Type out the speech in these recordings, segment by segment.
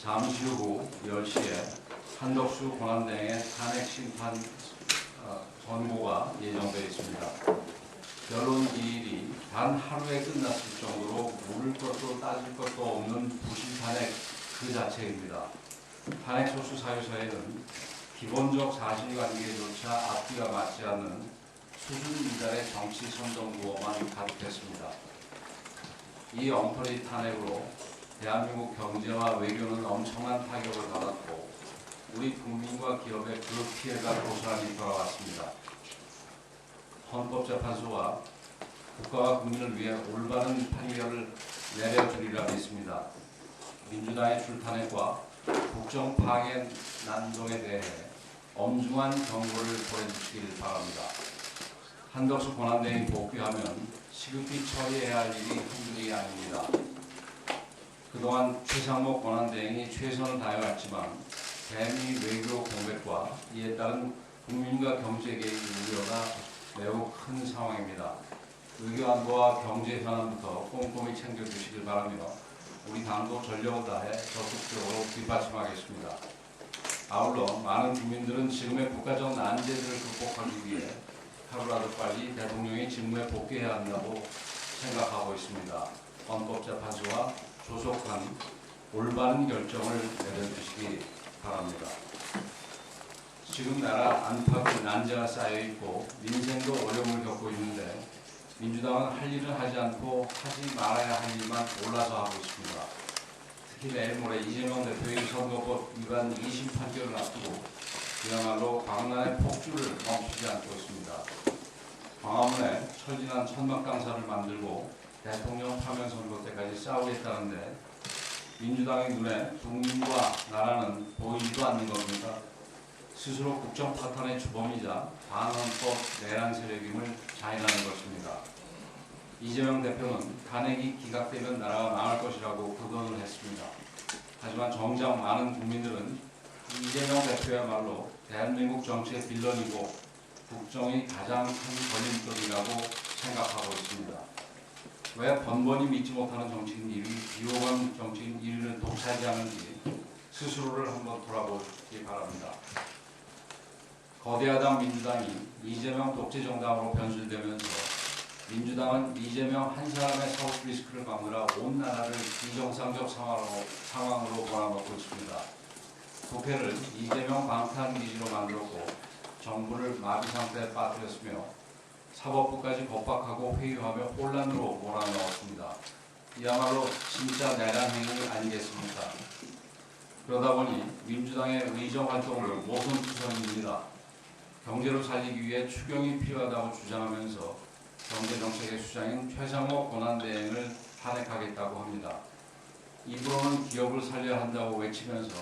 잠시 후 10시에 한덕수 권한대행의 탄핵 심판 선고가 예정되어 있습니다. 변론 기일이 단 하루에 끝났을 정도로 물을 것도 따질 것도 없는 부실 탄핵 그 자체입니다. 탄핵 소수 사유서에는 기본적 사실관계조차 앞뒤가 맞지 않는 수준 미달의 정치 선동구호만 가득했습니다. 이 엉터리 탄핵으로 대한민국 경제와 외교는 엄청난 타격을 받았고 우리 국민과 기업의 그 피해가 고스란히 돌아왔습니다. 헌법재판소가 국가와 국민을 위해 올바른 판결을 내려주리라 믿습니다. 민주당의 출탄핵과 국정 파괴 난동에 대해 엄중한 경고를 보내주시길 바랍니다. 한덕수 권한대행이 복귀하면 시급히 처리해야 할 일이 한두 일이 아닙니다. 그동안 최상목 권한대행이 최선을 다해왔지만 대미 외교 공백과 이에 따른 국민과 경제 개입 우려가 매우 큰 상황입니다. 외교 안보와 경제 현안부터 꼼꼼히 챙겨주시길 바라며 우리 당도 전력을 다해 적극적으로 뒷받침하겠습니다. 아울러 많은 국민들은 지금의 국가적 난제들을 극복하기 위해 하루라도 빨리 대통령이 직무에 복귀해야 한다고 생각하고 있습니다. 헌법재판소와 조속한 올바른 결정을 내려주시기 바랍니다. 지금 나라 안팎에 난제가 쌓여있고 민생도 어려움을 겪고 있는데 민주당은 할 일은 하지 않고 하지 말아야 할 일만 골라서 하고 있습니다. 특히 내일 모레 이재명 대표의 선거법 위반 2심 판결을 앞두고 그야말로 광란의 폭주를 멈추지 않고 있습니다. 광화문에 철진한 천막강사를 만들고 대통령 파면 선거 때까지 싸우겠다는데 민주당의 눈에 국민과 나라는 보이지도 않는 겁니까? 스스로 국정 파탄의 주범이자 반헌법 내란 세력임을 자인하는 것입니다. 이재명 대표는 탄핵이 기각되면 나라가 망할 것이라고 극언을 했습니다. 하지만 정작 많은 국민들은 이재명 대표야말로 대한민국 정치의 빌런이고 국정이 가장 큰 걸림돌이라고 생각하고 있습니다. 왜 번번이 믿지 못하는 정치인 1위, 비호감 정치인 1위를 독차지하는지 스스로를 한번 돌아보기 바랍니다. 거대야당 민주당이 이재명 독재 정당으로 변질되면서 민주당은 이재명 한 사람의 사법 리스크를 막느라 온 나라를 비정상적 상황으로 몰아넣고 있습니다. 국회를 이재명 방탄 기지로 만들었고 정부를 마비 상태에 빠뜨렸으며 사법부까지 겁박하고 회유하며 혼란으로 몰아넣었습니다. 이야말로 진짜 내란 행위 아니겠습니까? 그러다 보니 민주당의 의정 활동을 모순투성입니다. 경제로 살리기 위해 추경이 필요하다고 주장하면서 경제정책의 수장인 최상목 권한대행을 탄핵하겠다고 합니다. 입으로는 기업을 살려야 한다고 외치면서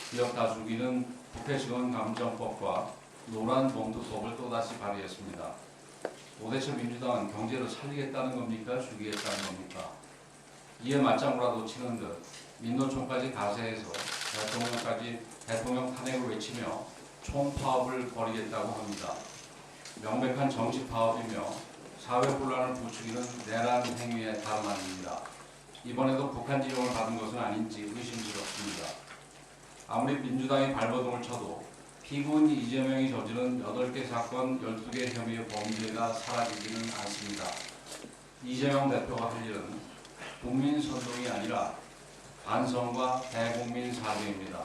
기업 다수기는 국회직원감정법과 노란봉투법을 또다시 발의했습니다. 도대체 민주당은 경제를 살리겠다는 겁니까? 죽이겠다는 겁니까? 이에 맞장구라도 치는 듯 민노총까지 가세해서 대통령 탄핵을 외치며 총파업을 벌이겠다고 합니다. 명백한 정치 파업이며 사회 혼란을 부추기는 내란 행위의 다름 아닙니다. 이번에도 북한 지령을 받은 것은 아닌지 의심스럽습니다. 아무리 민주당이 발버둥을 쳐도 피고인 이재명이 저지른 8개 사건 12개 혐의의 범죄가 사라지지는 않습니다. 이재명 대표가 할 일은 국민 선동이 아니라 반성과 대국민 사죄입니다.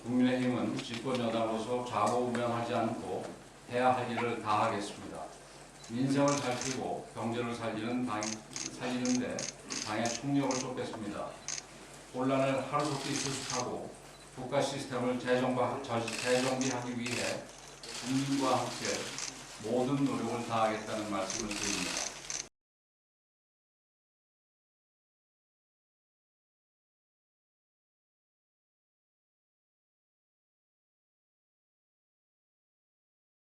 국민의힘은 집권여당으로서 좌고우면하지 않고 해야 할 일을 다 하겠습니다. 민생을 살피고 경제를 살리는데 당의 총력을 쏟겠습니다. 혼란을 하루속히 수습하고 국가 시스템을 재정비하기 위해 국민과 함께 모든 노력을 다하겠다는 말씀을 드립니다.